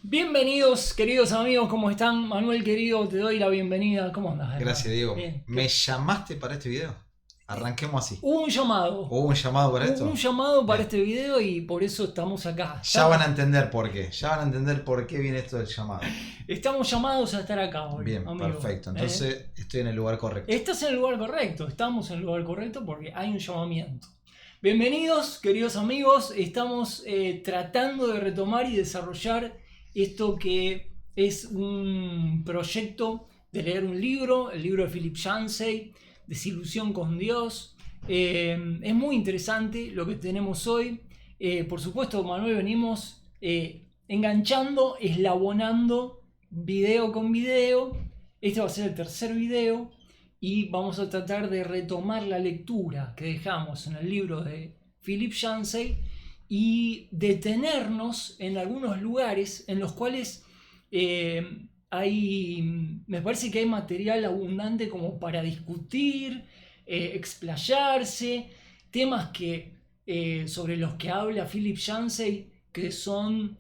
Bienvenidos, queridos amigos, ¿cómo están? Manuel, querido, te doy la bienvenida. ¿Cómo andás, hermano? Gracias, Diego. Bien. ¿Me llamaste para este video? Arranquemos así. Hubo un llamado. ¿Hubo un llamado para Hubo esto? un llamado para Bien. este video y por eso estamos acá. Ya van a entender por qué. Ya van a entender por qué viene esto del llamado. Estamos llamados a estar acá hoy. Bien, amigo. perfecto. Entonces estoy en el lugar correcto. Estás en el lugar correcto. Estamos en el lugar correcto porque hay un llamamiento. Bienvenidos, queridos amigos. Estamos tratando de retomar y desarrollar esto que es un proyecto de leer un libro, el libro de Philip Yancey, Desilusión con Dios. Es muy interesante lo que tenemos hoy. Por supuesto, Manuel, venimos enganchando, eslabonando video con video. Este va a ser el tercer video y vamos a tratar de retomar la lectura que dejamos en el libro de Philip Yancey y detenernos en algunos lugares en los cuales me parece que hay material abundante como para discutir, explayarse, temas sobre los que habla Philip Yancey que son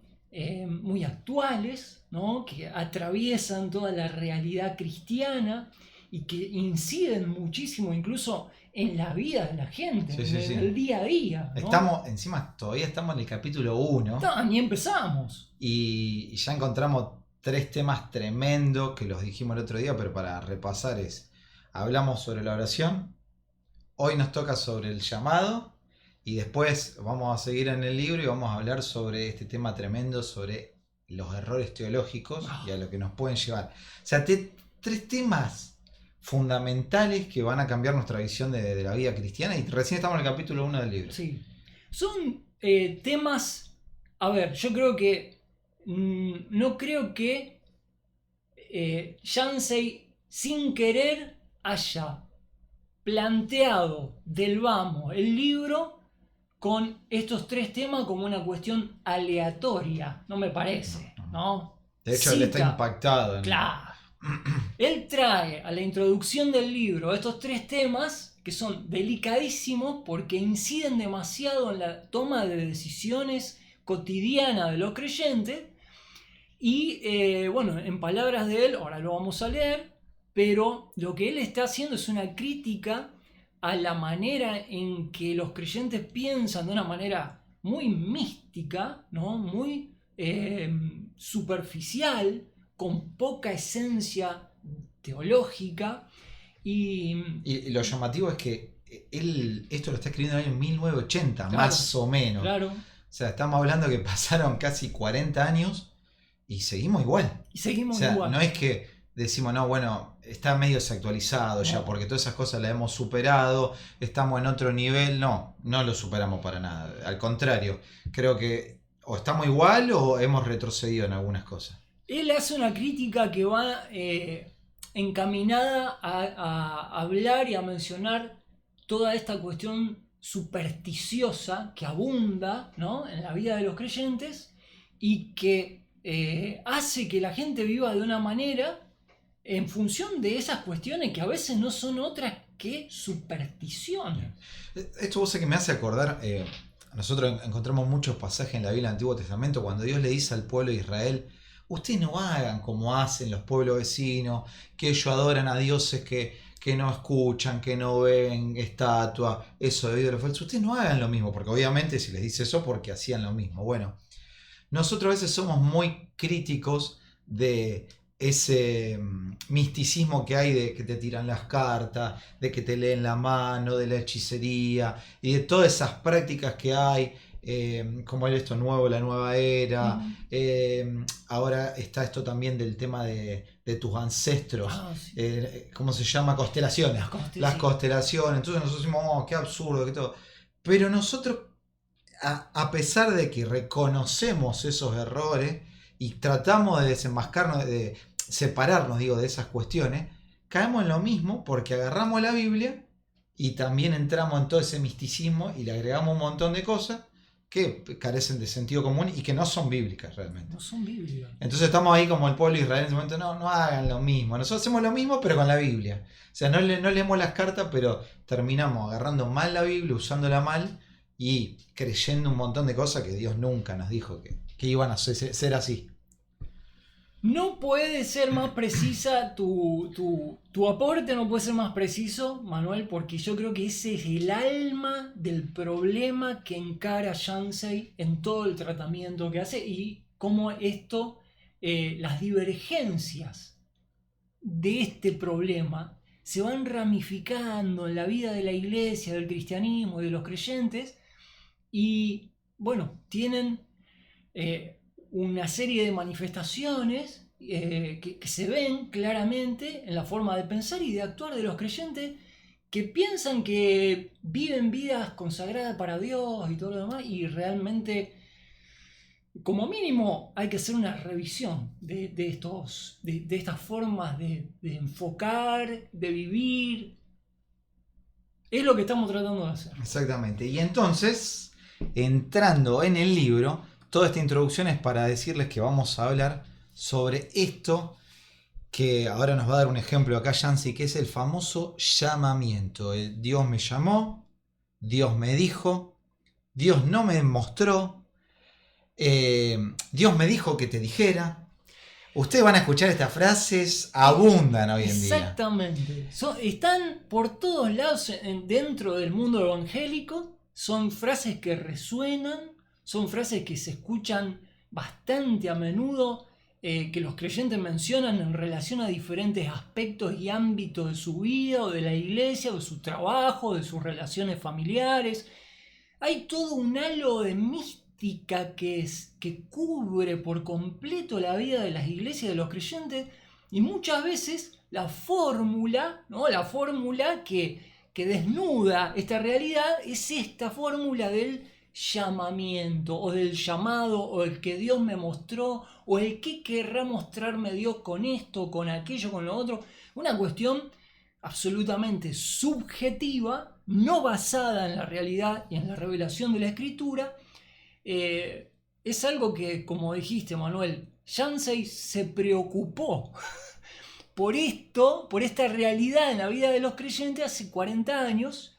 muy actuales, ¿no? Que atraviesan toda la realidad cristiana y que inciden muchísimo incluso en la vida de la gente, en el día a día, ¿no? Todavía estamos en el capítulo 1 Ni empezamos. y ya encontramos 3 temas tremendos que los dijimos el otro día, pero para repasar hablamos sobre la oración, hoy nos toca sobre el llamado y después vamos a seguir en el libro y vamos a hablar sobre este tema tremendo, sobre los errores teológicos y a lo que nos pueden llevar. O sea, 3 temas fundamentales que van a cambiar nuestra visión de la vida cristiana y recién estamos en el capítulo 1 del libro. Sí. Son temas, a ver, yo creo que no creo que Yancey sin querer haya planteado del vamos el libro con estos 3 temas como una cuestión aleatoria, no me parece, ¿no? De hecho, él está impactado. Claro. Él trae a la introducción del libro estos 3 temas que son delicadísimos porque inciden demasiado en la toma de decisiones cotidiana de los creyentes y bueno, en palabras de él, ahora lo vamos a leer, pero lo que él está haciendo es una crítica a la manera en que los creyentes piensan de una manera muy mística, ¿no? Muy superficial, con poca esencia teológica. Y lo llamativo es que él esto lo está escribiendo en el año 1980, claro, más o menos. Claro. O sea, estamos hablando que pasaron casi 40 años y seguimos igual. Igual. No es que decimos, no, bueno, está medio desactualizado ya, porque todas esas cosas las hemos superado, estamos en otro nivel. No lo superamos para nada. Al contrario, creo que o estamos igual o hemos retrocedido en algunas cosas. Él hace una crítica que va encaminada a hablar y a mencionar toda esta cuestión supersticiosa que abunda, ¿no?, en la vida de los creyentes y que hace que la gente viva de una manera en función de esas cuestiones que a veces no son otras que supersticiones. Esto vos sé que me hace acordar, nosotros encontramos muchos pasajes en la Biblia del Antiguo Testamento cuando Dios le dice al pueblo de Israel: ustedes no hagan como hacen los pueblos vecinos, que ellos adoran a dioses que no escuchan, que no ven estatuas, eso de ídolos falsos. Ustedes no hagan lo mismo, porque obviamente si les dice eso porque hacían lo mismo. Bueno, nosotros a veces somos muy críticos de ese misticismo que hay de que te tiran las cartas, de que te leen la mano, de la hechicería y de todas esas prácticas que hay. Como esto nuevo, la nueva era. Ahora está esto también del tema de tus ancestros. Sí. ¿Cómo se llama? Constelaciones. Las constelaciones. Entonces nosotros decimos, oh, qué absurdo, que todo. Pero nosotros, a pesar de que reconocemos esos errores y tratamos de desenmascararnos, de separarnos, digo, de esas cuestiones, caemos en lo mismo porque agarramos la Biblia y también entramos en todo ese misticismo y le agregamos un montón de cosas que carecen de sentido común y que no son bíblicas realmente. No son bíblicas. Entonces estamos ahí como el pueblo de Israel en ese momento: no hagan lo mismo. Nosotros hacemos lo mismo pero con la Biblia. O sea, no leemos las cartas, pero terminamos agarrando mal la Biblia, usándola mal y creyendo un montón de cosas que Dios nunca nos dijo que iban a ser así. No puede ser más precisa tu aporte, no puede ser más preciso, Manuel, porque yo creo que ese es el alma del problema que encara Yancey en todo el tratamiento que hace y cómo esto, las divergencias de este problema se van ramificando en la vida de la iglesia, del cristianismo y de los creyentes y, bueno, tienen una serie de manifestaciones que se ven claramente en la forma de pensar y de actuar de los creyentes que piensan que viven vidas consagradas para Dios y todo lo demás y realmente como mínimo hay que hacer una revisión de estas formas de enfocar, de vivir. Es lo que estamos tratando de hacer. Exactamente. Y entonces, entrando en el libro, toda esta introducción es para decirles que vamos a hablar sobre esto que ahora nos va a dar un ejemplo acá Yancey, que es el famoso llamamiento. Dios me llamó, Dios me dijo, Dios no me mostró, Dios me dijo que te dijera. Ustedes van a escuchar estas frases, abundan hoy en día. Exactamente. Están por todos lados dentro del mundo evangélico. Son frases que resuenan, son frases que se escuchan bastante a menudo, que los creyentes mencionan en relación a diferentes aspectos y ámbitos de su vida, o de la iglesia, o de su trabajo, de sus relaciones familiares. Hay todo un halo de mística que cubre por completo la vida de las iglesias, de los creyentes, y muchas veces la fórmula, ¿no? La fórmula que desnuda esta realidad es esta fórmula del llamamiento, o del llamado, o el que Dios me mostró, o el que querrá mostrarme Dios con esto, con aquello, con lo otro. Una cuestión absolutamente subjetiva, no basada en la realidad y en la revelación de la Escritura. Es algo que, como dijiste, Manuel, Yancey se preocupó por esto, por esta realidad en la vida de los creyentes hace 40 años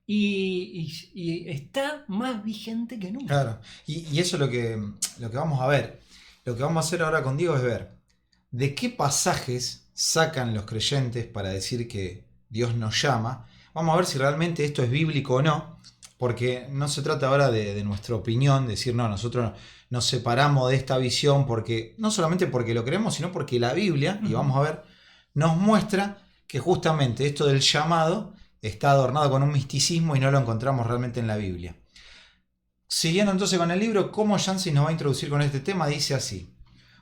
y está más vigente que nunca. Claro, y eso es lo que vamos a ver. Lo que vamos a hacer ahora con Diego es ver de qué pasajes sacan los creyentes para decir que Dios nos llama. Vamos a ver si realmente esto es bíblico o no, porque no se trata ahora de nuestra opinión, decir no, nosotros nos separamos de esta visión, porque no solamente porque lo creemos, sino porque la Biblia, y vamos a ver, nos muestra que justamente esto del llamado está adornado con un misticismo y no lo encontramos realmente en la Biblia. Siguiendo entonces con el libro, cómo Yancey nos va a introducir con este tema, dice así: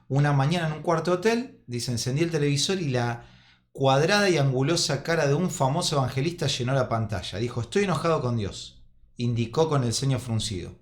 una mañana en un cuarto hotel, dice, encendí el televisor y la cuadrada y angulosa cara de un famoso evangelista llenó la pantalla. Dijo, estoy enojado con Dios, indicó con el ceño fruncido.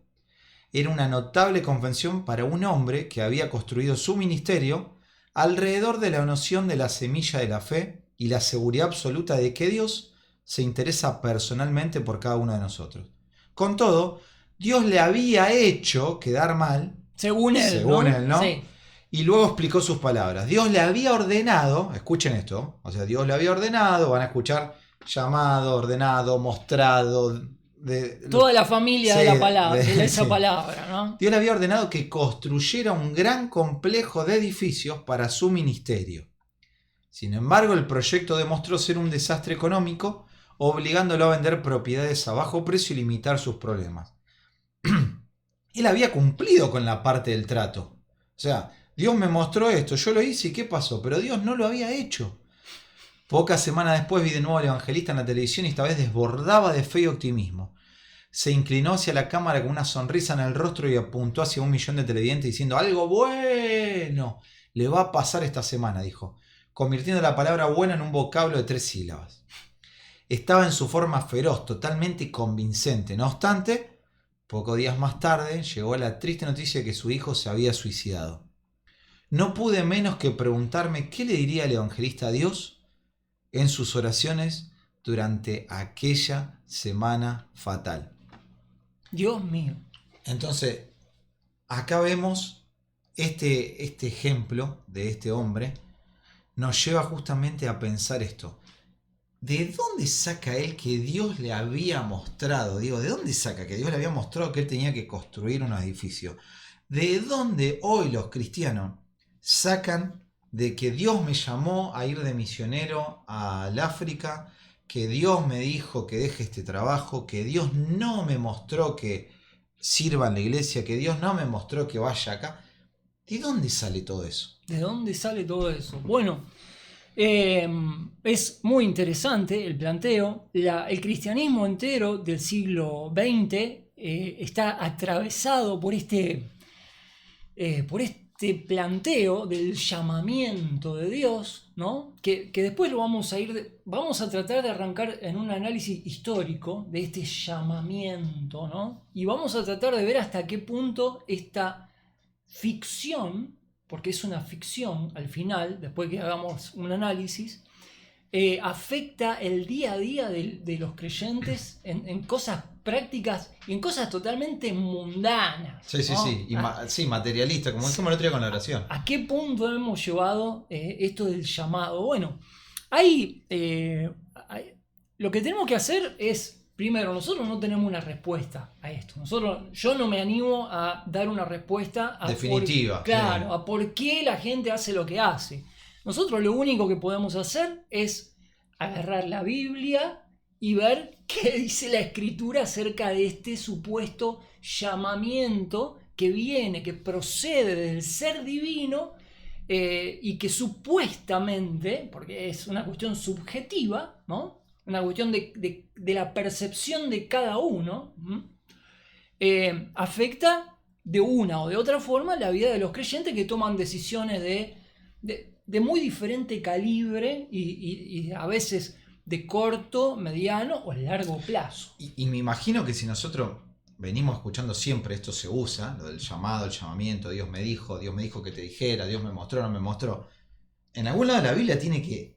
Era una notable confesión para un hombre que había construido su ministerio alrededor de la noción de la semilla de la fe y la seguridad absoluta de que Dios se interesa personalmente por cada uno de nosotros. Con todo, Dios le había hecho quedar mal, según él, ¿no? Sí. Y luego explicó sus palabras. Dios le había ordenado, escuchen esto, o sea, Dios le había ordenado, van a escuchar llamado, ordenado, mostrado. Toda la familia de la palabra, de esa sí. palabra, ¿no? Dios le había ordenado que construyera un gran complejo de edificios para su ministerio. Sin embargo, el proyecto demostró ser un desastre económico, obligándolo a vender propiedades a bajo precio y limitar sus problemas. Él había cumplido con la parte del trato. O sea, Dios me mostró esto, yo lo hice y ¿qué pasó? Pero Dios no lo había hecho. Pocas semanas después vi de nuevo al evangelista en la televisión y esta vez desbordaba de fe y optimismo. Se inclinó hacia la cámara con una sonrisa en el rostro y apuntó hacia 1 millón de televidentes diciendo algo bueno le va a pasar esta semana, dijo, convirtiendo la palabra bueno en un vocablo de 3 sílabas. Estaba en su forma feroz, totalmente convincente. No obstante, pocos días más tarde llegó la triste noticia de que su hijo se había suicidado. No pude menos que preguntarme qué le diría el evangelista a Dios en sus oraciones durante aquella semana fatal. Dios mío. Entonces, acá vemos este ejemplo de este hombre, nos lleva justamente a pensar esto. ¿De dónde saca él que Dios le había mostrado? Digo, ¿de dónde saca que Dios le había mostrado que él tenía que construir un edificio? ¿De dónde hoy los cristianos sacan de que Dios me llamó a ir de misionero al África, que Dios me dijo que deje este trabajo, que Dios no me mostró que sirva en la iglesia, que Dios no me mostró que vaya acá. ¿De dónde sale todo eso? ¿De dónde sale todo eso? Bueno, es muy interesante el planteo. El cristianismo entero del siglo XX está atravesado por este planteo del llamamiento de Dios, ¿no? Que después lo vamos a tratar de arrancar en un análisis histórico de este llamamiento, ¿no? Y vamos a tratar de ver hasta qué punto esta ficción, porque es una ficción al final, después que hagamos un análisis, afecta el día a día de los creyentes en cosas prácticas y en cosas totalmente mundanas. Sí, sí, ¿no? sí. Sí, materialista, como dijimos el otro día con la oración. ¿A qué punto hemos llevado esto del llamado? Bueno, lo que tenemos que hacer es, primero, nosotros no tenemos una respuesta a esto. Yo no me animo a dar una respuesta definitiva. A por qué la gente hace lo que hace. Nosotros lo único que podemos hacer es agarrar la Biblia y ver qué dice la Escritura acerca de este supuesto llamamiento que procede del ser divino y que supuestamente, porque es una cuestión subjetiva, ¿no? Una cuestión de la percepción de cada uno, afecta de una o de otra forma la vida de los creyentes que toman decisiones de muy diferente calibre y a veces de corto, mediano o largo plazo. Y me imagino que si nosotros venimos escuchando siempre, esto se usa, lo del llamado, el llamamiento, Dios me dijo que te dijera, Dios me mostró, no me mostró. En algún lado de la Biblia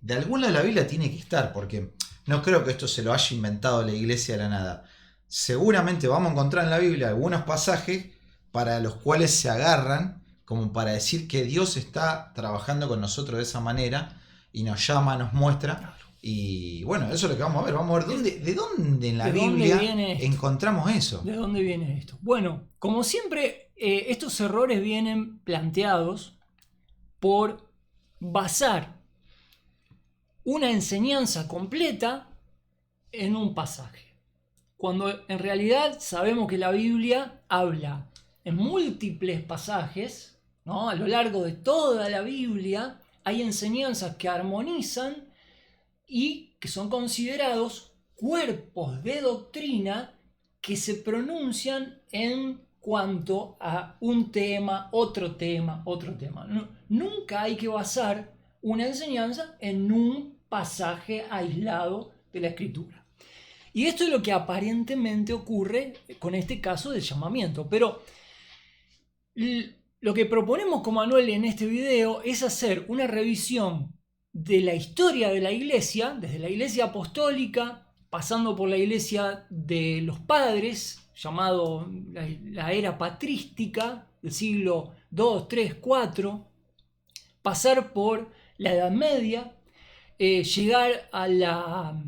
de algún lado de la Biblia tiene que estar, porque no creo que esto se lo haya inventado la iglesia de la nada. Seguramente vamos a encontrar en la Biblia algunos pasajes para los cuales se agarran como para decir que Dios está trabajando con nosotros de esa manera y nos llama, nos muestra. Claro. Y bueno, eso es lo que vamos a ver. Vamos a ver de dónde en la Biblia encontramos eso. ¿De dónde viene esto? Bueno, como siempre, estos errores vienen planteados por basar una enseñanza completa en un pasaje, cuando en realidad sabemos que la Biblia habla en múltiples pasajes, ¿no? A lo largo de toda la Biblia hay enseñanzas que armonizan y que son considerados cuerpos de doctrina que se pronuncian en cuanto a un tema, otro tema, otro tema. Nunca hay que basar una enseñanza en un pasaje aislado de la Escritura. Y esto es lo que aparentemente ocurre con este caso del llamamiento. Pero lo que proponemos con Manuel en este video es hacer una revisión de la historia de la iglesia, desde la iglesia apostólica, pasando por la iglesia de los padres, llamado la era patrística, del siglo II, III, IV, pasar por la Edad Media, llegar a la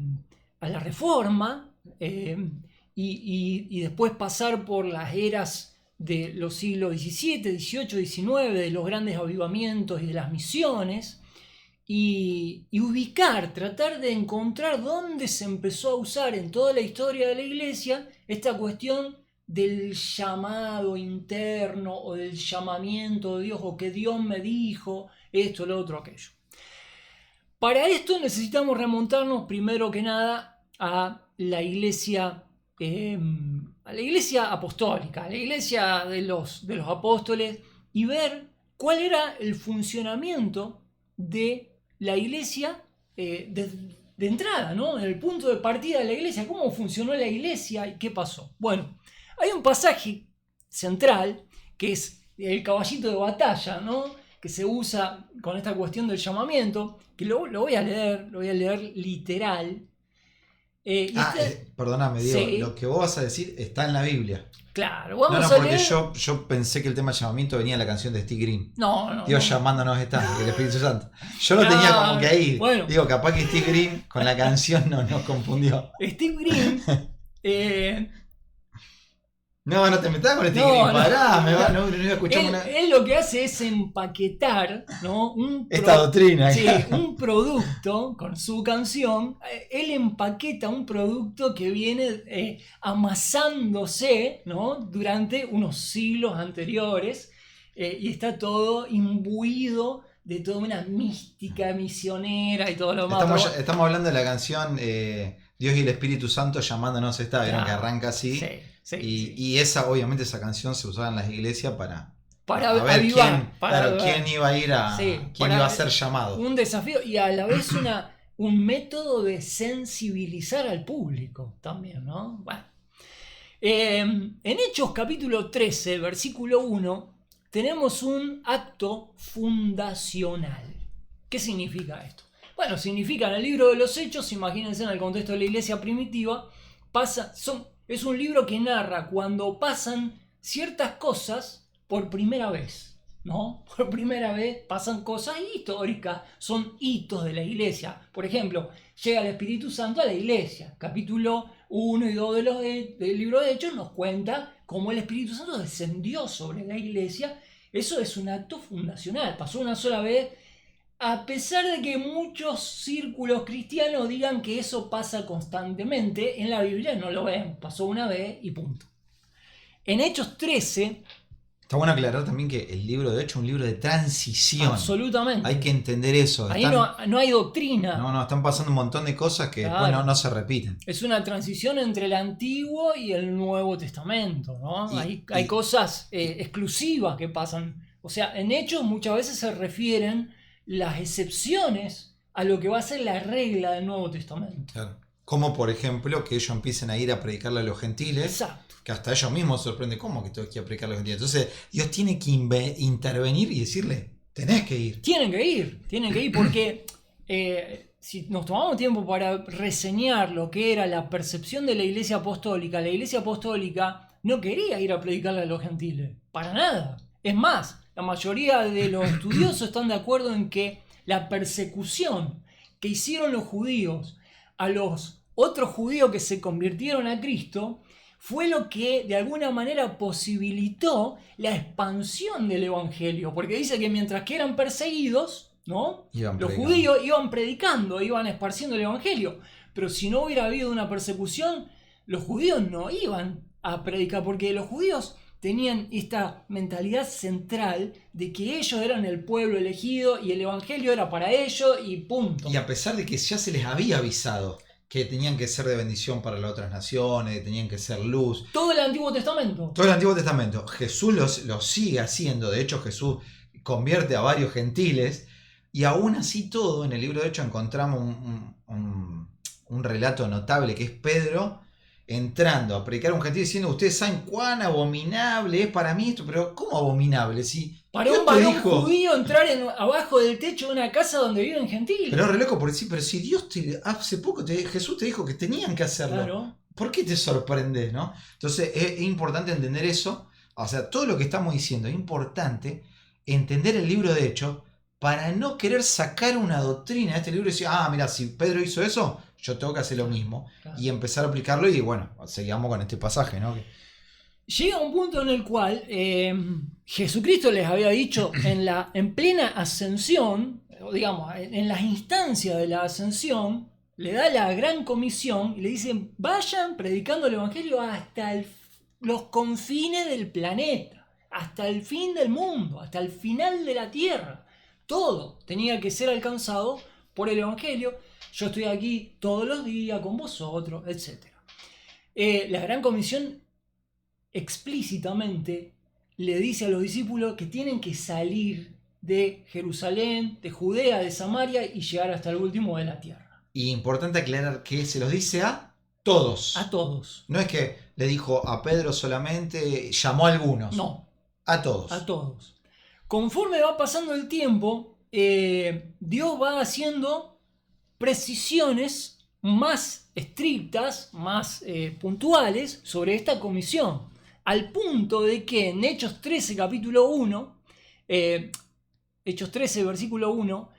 Reforma y después pasar por las eras de los siglos XVII, XVIII, XIX, de los grandes avivamientos y de las misiones, y ubicar, tratar de encontrar dónde se empezó a usar en toda la historia de la iglesia esta cuestión del llamado interno o del llamamiento de Dios, o que Dios me dijo esto, lo otro, aquello. Para esto necesitamos remontarnos primero que nada a la iglesia apostólica, a la iglesia de los apóstoles, y ver cuál era el funcionamiento de la iglesia de entrada, ¿no? En el punto de partida de la iglesia, cómo funcionó la iglesia y qué pasó. Bueno, hay un pasaje central que es el caballito de batalla, ¿no? Que se usa con esta cuestión del llamamiento, que lo voy a leer literal. Perdóname, Diego, sí. Lo que vos vas a decir está en la Biblia. Claro, vamos a porque leer. yo pensé que el tema de llamamiento venía en la canción de Steve Green. No. Dios llamándonos está, el Espíritu Santo. Yo lo tenía como que ahí. Bueno. Digo, capaz que Steve Green con la canción nos confundió. Steve Green No te metas con este No, gris, no. pará, no iba a escuchar Él lo que hace es empaquetar, ¿no? esta doctrina. Sí, un producto con su canción. Él empaqueta un producto que viene amasándose, ¿no? Durante unos siglos anteriores, y está todo imbuido de toda una mística misionera y todo lo demás. Estamos hablando de la canción Dios y el Espíritu Santo llamándonos esta, vieron que arranca así. Sí, y esa, obviamente, esa canción se usaba en las iglesias para ver avivar, quién iba a ir quién iba a ser llamado. Un desafío y a la vez un método de sensibilizar al público también, ¿no? Bueno. En Hechos capítulo 13, versículo 1, tenemos un acto fundacional. ¿Qué significa esto? Bueno, significa en el libro de los Hechos, imagínense en el contexto de la iglesia primitiva, es un libro que narra cuando pasan ciertas cosas por primera vez, ¿no? Por primera vez pasan cosas históricas, son hitos de la iglesia. Por ejemplo, llega el Espíritu Santo a la iglesia. Capítulo 1 y 2 del libro de Hechos nos cuenta cómo el Espíritu Santo descendió sobre la iglesia. Eso es un acto fundacional, pasó una sola vez. A pesar de que muchos círculos cristianos digan que eso pasa constantemente, en la Biblia no lo ven, pasó una vez y punto. En Hechos 13... Está bueno aclarar también que el libro de Hechos es un libro de transición. Absolutamente. Hay que entender eso. Ahí no hay doctrina. No, están pasando un montón de cosas que después no se repiten. Es una transición entre el Antiguo y el Nuevo Testamento, ¿no? Hay cosas exclusivas que pasan. O sea, en Hechos muchas veces se refieren las excepciones a lo que va a ser la regla del Nuevo Testamento. Claro. Como por ejemplo que ellos empiecen a ir a predicarle a los gentiles. Exacto. Que hasta ellos mismos se sorprenden. ¿Cómo que tengo que ir a predicarle a los gentiles? Entonces Dios tiene que intervenir y decirle, tenés que ir. Tienen que ir porque si nos tomamos tiempo para reseñar lo que era la percepción de la iglesia apostólica no quería ir a predicarle a los gentiles, para nada. Es más, la mayoría de los estudiosos están de acuerdo en que la persecución que hicieron los judíos a los otros judíos que se convirtieron a Cristo fue lo que de alguna manera posibilitó la expansión del evangelio, porque dice que mientras que eran perseguidos, ¿no? Los judíos iban predicando, iban esparciendo el evangelio, pero si no hubiera habido una persecución, los judíos no iban a predicar, porque los judíos tenían esta mentalidad central de que ellos eran el pueblo elegido y el evangelio era para ellos y punto. Y a pesar de que ya se les había avisado que tenían que ser de bendición para las otras naciones, que tenían que ser luz. Todo el Antiguo Testamento. Todo el Antiguo Testamento. Jesús lo sigue haciendo. De hecho, Jesús convierte a varios gentiles. Y aún así todo, en el libro de Hechos encontramos un relato notable que es Pedro entrando a predicar a un gentil diciendo, ustedes saben cuán abominable es para mí esto, pero ¿cómo abominable? Si para un varón judío entrar abajo del techo de una casa donde viven gentiles. Pero re loco, porque sí, pero si Dios hace poco Jesús te dijo que tenían que hacerlo. Claro. ¿Por qué te sorprende, no? Entonces es importante entender eso. O sea, todo lo que estamos diciendo es importante entender el libro de Hechos para no querer sacar una doctrina de este libro y decir, mira, si Pedro hizo eso, yo tengo que hacer lo mismo. Claro. Y empezar a aplicarlo y bueno, seguimos con este pasaje, ¿no? Llega un punto en el cual Jesucristo les había dicho en plena ascensión, digamos, en las instancias de la ascensión, le da la gran comisión y le dice, vayan predicando el evangelio hasta los confines del planeta, hasta el fin del mundo, hasta el final de la tierra. Todo tenía que ser alcanzado por el evangelio. Yo estoy aquí todos los días con vosotros, etc. La gran comisión explícitamente le dice a los discípulos que tienen que salir de Jerusalén, de Judea, de Samaria y llegar hasta el último de la tierra. Y importante aclarar que se los dice a todos. A todos. No es que le dijo a Pedro solamente, llamó a algunos. No. A todos. A todos. Conforme va pasando el tiempo, Dios va haciendo precisiones más estrictas, más puntuales sobre esta comisión. Al punto de que en Hechos 13, capítulo 1, Hechos 13, versículo 1,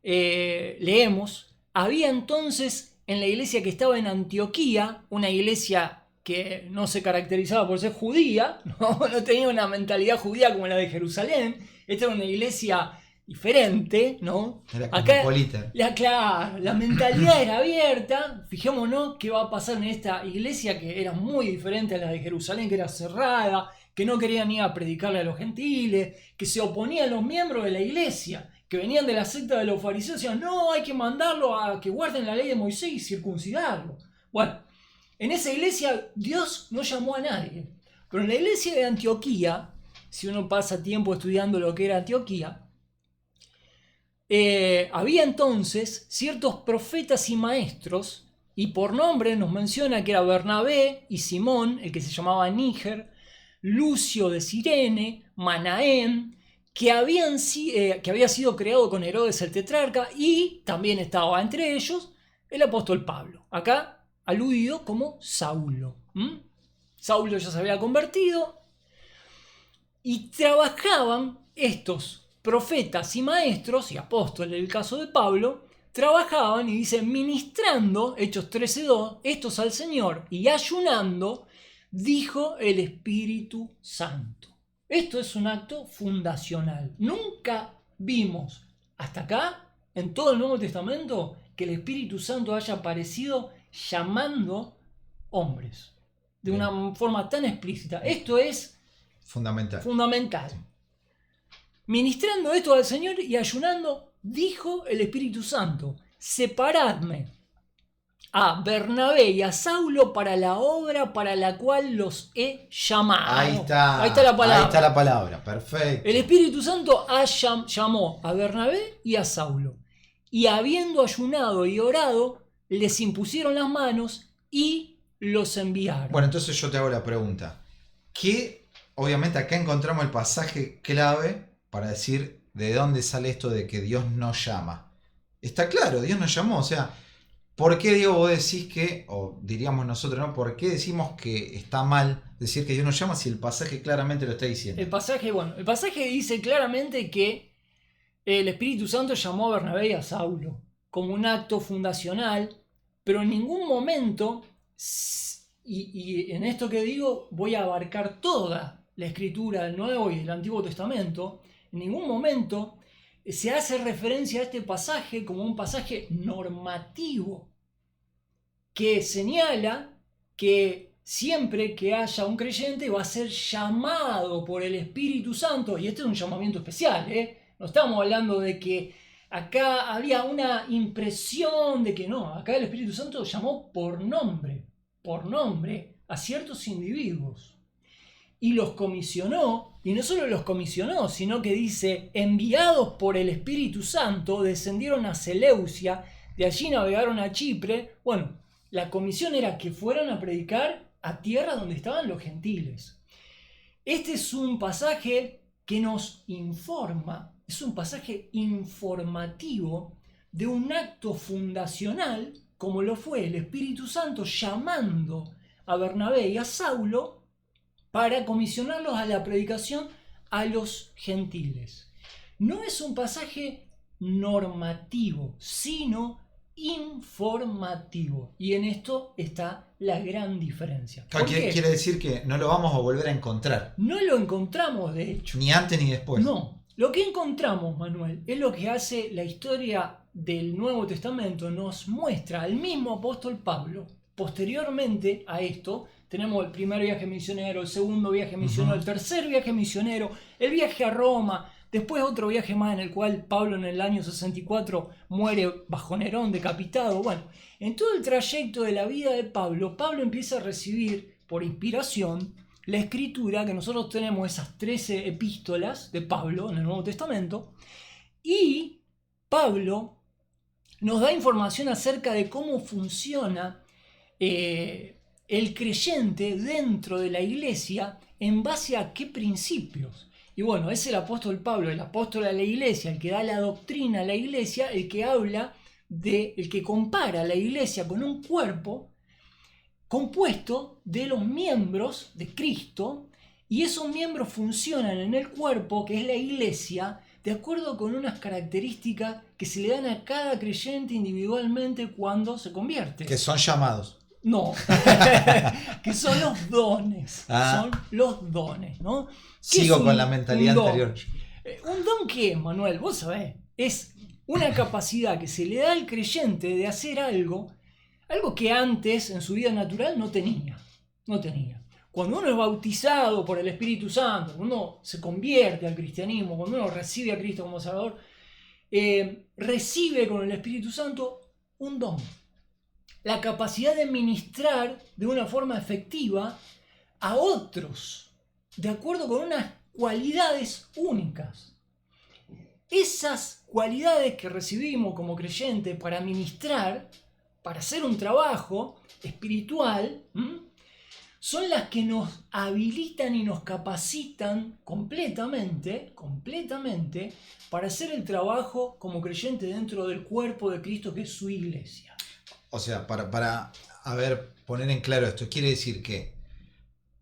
leemos, había entonces en la iglesia que estaba en Antioquía, una iglesia que no se caracterizaba por ser judía, no tenía una mentalidad judía como la de Jerusalén. Esta era una iglesia diferente, ¿no? Era cosmopolita. Claro, la mentalidad era abierta. Fijémonos qué va a pasar en esta iglesia que era muy diferente a la de Jerusalén, que era cerrada, que no quería ni a predicarle a los gentiles, que se oponía a los miembros de la iglesia, que venían de la secta de los fariseos, decían, no, hay que mandarlo a que guarden la ley de Moisés y circuncidarlo. Bueno, en esa iglesia Dios no llamó a nadie, pero en la iglesia de Antioquía, si uno pasa tiempo estudiando lo que era Antioquía, había entonces ciertos profetas y maestros, y por nombre nos menciona que era Bernabé y Simón, el que se llamaba Níger, Lucio de Cirene, Manaén, que había sido creado con Herodes el tetrarca, y también estaba entre ellos el apóstol Pablo, acá aludido como Saulo. Saulo ya se había convertido, y trabajaban estos profetas y maestros y apóstoles, en el caso de Pablo, trabajaban y dice ministrando, Hechos 13:2, estos al Señor y ayunando, dijo el Espíritu Santo. Esto es un acto fundacional. Nunca vimos hasta acá, en todo el Nuevo Testamento, que el Espíritu Santo haya aparecido llamando hombres de una forma tan explícita. Esto es fundamental. Ministrando esto al Señor y ayunando, dijo el Espíritu Santo, separadme a Bernabé y a Saulo para la obra para la cual los he llamado. Ahí está la palabra, perfecto. El Espíritu Santo llamó a Bernabé y a Saulo, y habiendo ayunado y orado, les impusieron las manos y los enviaron. Bueno, entonces yo te hago la pregunta. ¿Qué? Obviamente acá encontramos el pasaje clave para decir de dónde sale esto de que Dios nos llama. Está claro, Dios nos llamó, o sea, ¿por qué, Diego, vos decís que, o diríamos nosotros, ¿no? ¿Por qué decimos que está mal decir que Dios nos llama si el pasaje claramente lo está diciendo? El pasaje dice claramente que el Espíritu Santo llamó a Bernabé y a Saulo como un acto fundacional, pero en ningún momento, y en esto que digo voy a abarcar toda la escritura del Nuevo y del Antiguo Testamento, en ningún momento se hace referencia a este pasaje como un pasaje normativo que señala que siempre que haya un creyente va a ser llamado por el Espíritu Santo, y este es un llamamiento especial, no estamos hablando de que acá había una impresión de que no, acá el Espíritu Santo llamó por nombre a ciertos individuos y los comisionó, y no solo los comisionó, sino que dice, enviados por el Espíritu Santo, descendieron a Seleucia, de allí navegaron a Chipre. Bueno, la comisión era que fueran a predicar a tierra donde estaban los gentiles. Este es un pasaje que nos informa, es un pasaje informativo de un acto fundacional, como lo fue el Espíritu Santo llamando a Bernabé y a Saulo para comisionarlos a la predicación a los gentiles. No es un pasaje normativo, sino informativo. Y en esto está la gran diferencia. Quiere decir que no lo vamos a volver a encontrar. No lo encontramos, de hecho. Ni antes ni después. No. Lo que encontramos, Manuel, es lo que hace la historia del Nuevo Testamento. Nos muestra al mismo apóstol Pablo. Posteriormente a esto, tenemos el primer viaje misionero, el segundo viaje misionero, el tercer viaje misionero, el viaje a Roma, después otro viaje más en el cual Pablo en el año 64 muere bajo Nerón, decapitado. Bueno, en todo el trayecto de la vida de Pablo, Pablo empieza a recibir por inspiración la escritura, que nosotros tenemos esas 13 epístolas de Pablo en el Nuevo Testamento, y Pablo nos da información acerca de cómo funciona el creyente dentro de la iglesia, en base a qué principios. Y bueno, es el apóstol Pablo, el apóstol a la iglesia, el que da la doctrina a la iglesia, el que habla el que compara la iglesia con un cuerpo compuesto de los miembros de Cristo, y esos miembros funcionan en el cuerpo, que es la iglesia, de acuerdo con unas características que se le dan a cada creyente individualmente cuando se convierte. Que son llamados. No, que son los dones. Son los dones, ¿no? Sigo con la mentalidad anterior. ¿Un don qué es, Manuel? Vos sabés. Es una capacidad que se le da al creyente de hacer algo que antes en su vida natural no tenía. No tenía. Cuando uno es bautizado por el Espíritu Santo, cuando uno se convierte al cristianismo, cuando uno recibe a Cristo como Salvador, recibe con el Espíritu Santo un don. La capacidad de ministrar de una forma efectiva a otros, de acuerdo con unas cualidades únicas. Esas cualidades que recibimos como creyentes para ministrar, para hacer un trabajo espiritual, son las que nos habilitan y nos capacitan completamente para hacer el trabajo como creyente dentro del cuerpo de Cristo, que es su iglesia. O sea, para poner en claro esto, quiere decir que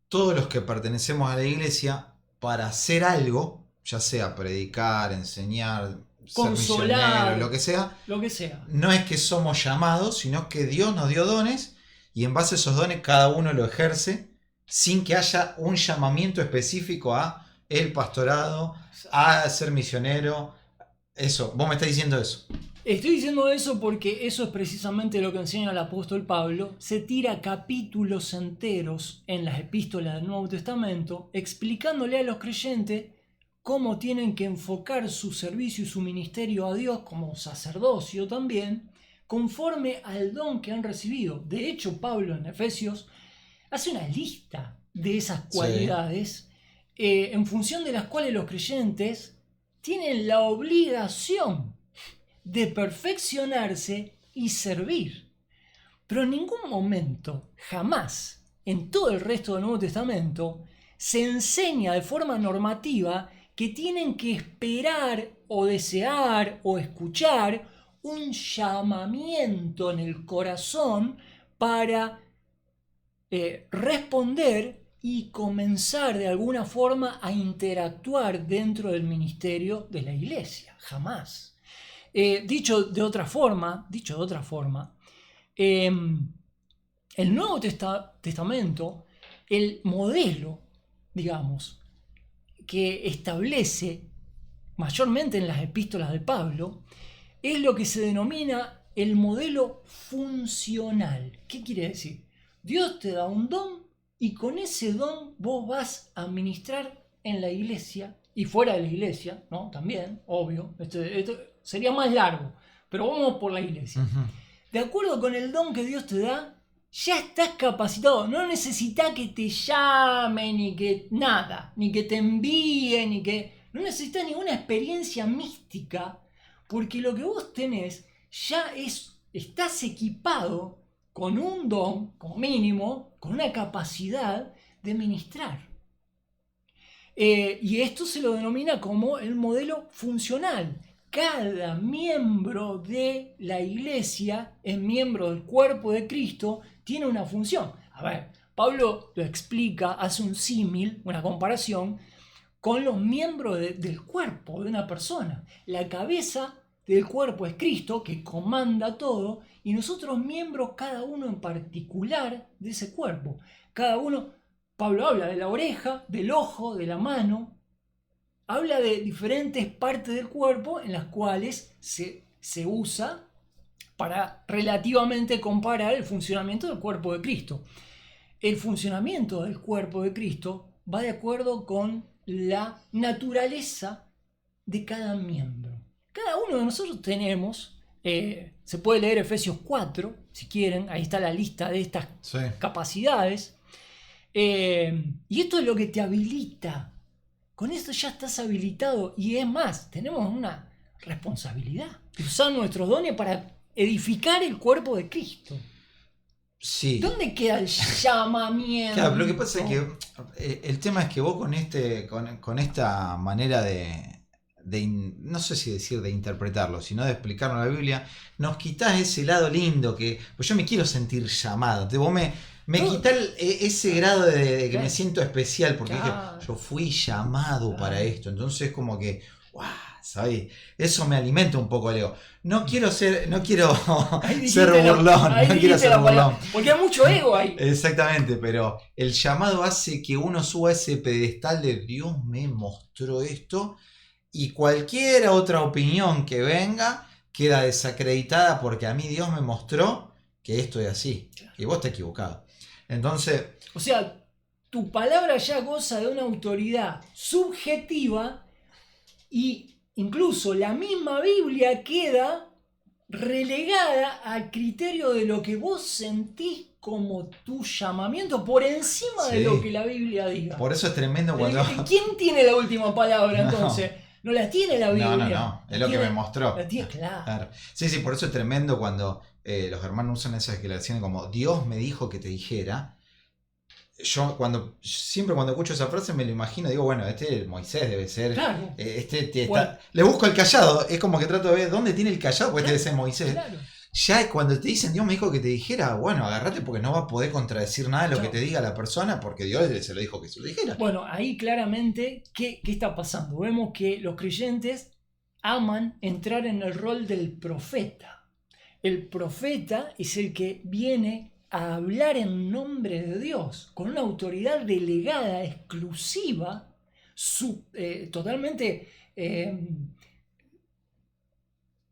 todos los que pertenecemos a la iglesia, para hacer algo, ya sea predicar, enseñar, consolar, ser misionero, lo que sea, no es que somos llamados, sino que Dios nos dio dones y en base a esos dones cada uno lo ejerce sin que haya un llamamiento específico a el pastorado, a ser misionero. Eso, vos me estás diciendo eso. Estoy diciendo eso porque eso es precisamente lo que enseña el apóstol Pablo. Se tira capítulos enteros en las epístolas del Nuevo Testamento explicándole a los creyentes cómo tienen que enfocar su servicio y su ministerio a Dios como sacerdocio también, conforme al don que han recibido. De hecho, Pablo en Efesios hace una lista de esas cualidades, en función de las cuales los creyentes tienen la obligación de perfeccionarse y servir. Pero en ningún momento, jamás, en todo el resto del Nuevo Testamento, se enseña de forma normativa que tienen que esperar o desear o escuchar un llamamiento en el corazón para responder y comenzar de alguna forma a interactuar dentro del ministerio de la iglesia. Jamás. Dicho de otra forma, el Nuevo Testamento, el modelo, digamos, que establece mayormente en las epístolas de Pablo, es lo que se denomina el modelo funcional. ¿Qué quiere decir? Dios te da un don y con ese don vos vas a ministrar en la iglesia y fuera de la iglesia, ¿no? También, obvio. Esto sería más largo, pero vamos por la iglesia. De acuerdo con el don que Dios te da, ya estás capacitado. No necesitas que te llamen, ni que nada, ni que te envíen, no necesitas ninguna experiencia mística, porque lo que vos tenés ya estás equipado con un don, como mínimo, con una capacidad de ministrar. Y esto se lo denomina como el modelo funcional. Cada miembro de la iglesia es miembro del cuerpo de Cristo, tiene una función. A ver, Pablo lo explica, hace un símil, una comparación con los miembros del cuerpo de una persona. La cabeza del cuerpo es Cristo, que comanda todo, y nosotros miembros, cada uno en particular de ese cuerpo. Cada uno, Pablo habla de la oreja, del ojo, de la mano. Habla de diferentes partes del cuerpo en las cuales se usa para relativamente comparar el funcionamiento del cuerpo de Cristo. El funcionamiento del cuerpo de Cristo va de acuerdo con la naturaleza de cada miembro. Cada uno de nosotros tenemos, se puede leer Efesios 4, si quieren, ahí está la lista de estas capacidades. Y esto es lo que te habilita. Con esto ya estás habilitado y es más, tenemos una responsabilidad de usar nuestros dones para edificar el cuerpo de Cristo. Sí. ¿Dónde queda el llamamiento? Claro, lo que pasa es que el tema es que vos con esta manera no sé si decir de interpretarlo, sino de explicarlo en la Biblia, nos quitás ese lado lindo que pues yo me quiero sentir llamado. Entonces vos me quitás ese grado de que me siento especial porque dije, yo fui llamado para esto. Entonces como que, wow, Eso me alimenta un poco el ego. No quiero ser Ahí ser dijiste burlón, ahí no quiero dijiste ser la burlón. palabra, porque hay mucho ego ahí. Exactamente, pero el llamado hace que uno suba a ese pedestal de Dios me mostró esto, y cualquier otra opinión que venga queda desacreditada porque a mí Dios me mostró que esto es así, y vos estás equivocado. Entonces, O sea, tu palabra ya goza de una autoridad subjetiva y incluso la misma Biblia queda relegada al criterio de lo que vos sentís como tu llamamiento por encima de Sí. lo que la Biblia diga. por eso es tremendo cuando... ¿Quién tiene la última palabra No. entonces? No la tiene la Biblia. No, es lo que me mostró. La tiene, claro. Sí, por eso es tremendo cuando los hermanos usan esas declaraciones como Dios me dijo que te dijera. Yo siempre cuando escucho esa frase me lo imagino, digo, bueno, Moisés debe ser, Claro. Bueno. Le busco el callado, es como que trato de ver dónde tiene el callado, porque debe ser Moisés. Claro. Ya cuando te dicen Dios me dijo que te dijera, bueno, agarrate porque no va a poder contradecir nada de lo que te diga la persona, porque Dios se lo dijo que se lo dijera. Bueno, ahí claramente, ¿qué está pasando? Vemos que los creyentes aman entrar en el rol del profeta. El profeta es el que viene a hablar en nombre de Dios, con una autoridad delegada, exclusiva, totalmente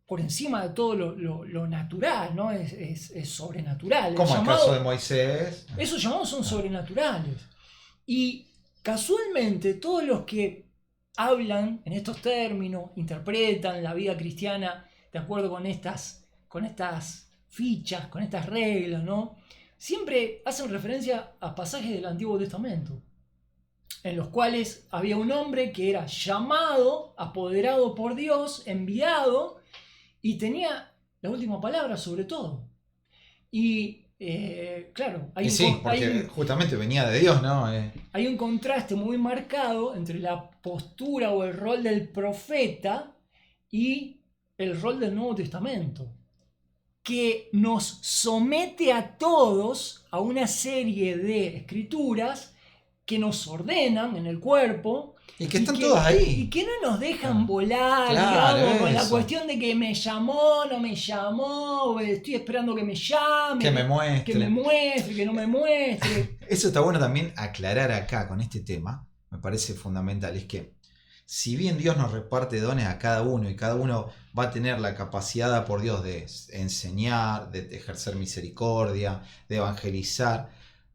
por encima de todo lo natural, ¿no? Es sobrenatural. Como el caso de Moisés. Esos llamados son sobrenaturales. Y casualmente todos los que hablan en estos términos, interpretan la vida cristiana de acuerdo con estas fichas, con estas reglas, ¿no? Siempre hacen referencia a pasajes del Antiguo Testamento, en los cuales había un hombre que era llamado, apoderado por Dios, enviado, y tenía la última palabra sobre todo. Y claro, porque justamente venía de Dios, ¿no? Hay un contraste muy marcado entre la postura o el rol del profeta y el rol del Nuevo Testamento, que nos somete a todos a una serie de escrituras que nos ordenan en el cuerpo. Y que están todas ahí. Y que no nos dejan volar, claro, digamos, con la eso. cuestión de que me llamó, no me llamó, estoy esperando que me llame, que me muestre, que no me muestre. Eso está bueno también aclarar acá con este tema, me parece fundamental, es que si bien Dios nos reparte dones a cada uno y cada uno va a tener la capacidad por Dios de enseñar, de ejercer misericordia, de evangelizar,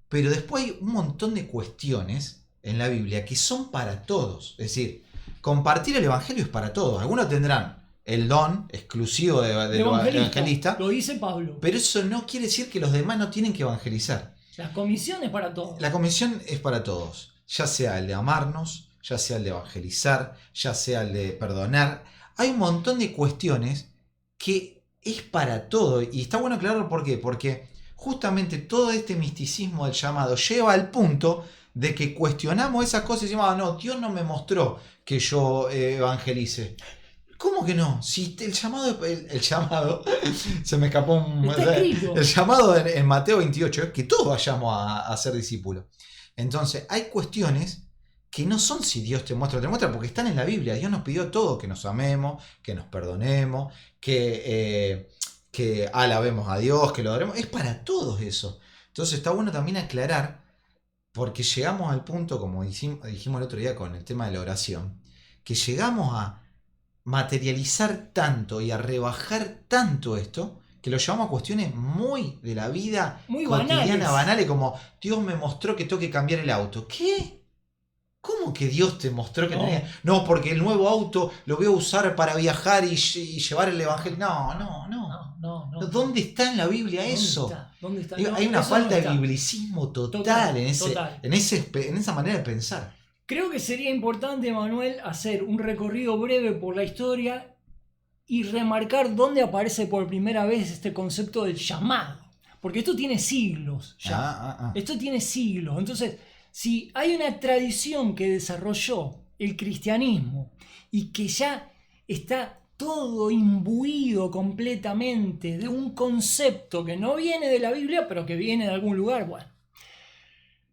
pero después hay un montón de cuestiones en la Biblia que son para todos. Es decir, compartir el evangelio es para todos. Algunos tendrán el don exclusivo del evangelista. Lo dice Pablo. Pero eso no quiere decir que los demás no tienen que evangelizar. La comisión es para todos. La comisión es para todos. Ya sea el de amarnos, ya sea el de evangelizar, ya sea el de perdonar. Hay un montón de cuestiones que es para todo. Y está bueno aclararlo, ¿por qué? Porque justamente todo este misticismo del llamado lleva al punto de que cuestionamos esas cosas y decimos, no, Dios no me mostró que yo evangelice. ¿Cómo que no? Si el llamado se me escapó el llamado en Mateo 28 es que todos vayamos a ser discípulos. Entonces hay cuestiones que no son si Dios te muestra porque están en la Biblia. Dios nos pidió todo, que nos amemos, que nos perdonemos, que alabemos a Dios, que lo adoremos. Es para todos eso. Entonces está bueno también aclarar, porque llegamos al punto, como dijimos el otro día con el tema de la oración, que llegamos a materializar tanto y a rebajar tanto esto, que lo llevamos a cuestiones muy de la vida muy cotidiana, banales, como Dios me mostró que tengo que cambiar el auto. ¿Qué? ¿Cómo que Dios te mostró que tenía? No, porque el nuevo auto lo voy a usar para viajar y llevar el evangelio. No. ¿Dónde está en la Biblia eso? ¿Dónde está? Hay una falta de biblicismo total en esa manera de pensar. Creo que sería importante, Manuel, hacer un recorrido breve por la historia y remarcar dónde aparece por primera vez este concepto del llamado. Porque esto tiene siglos ya. Esto tiene siglos. Entonces, si hay una tradición que desarrolló el cristianismo y que ya está todo imbuido completamente de un concepto que no viene de la Biblia, pero que viene de algún lugar, bueno.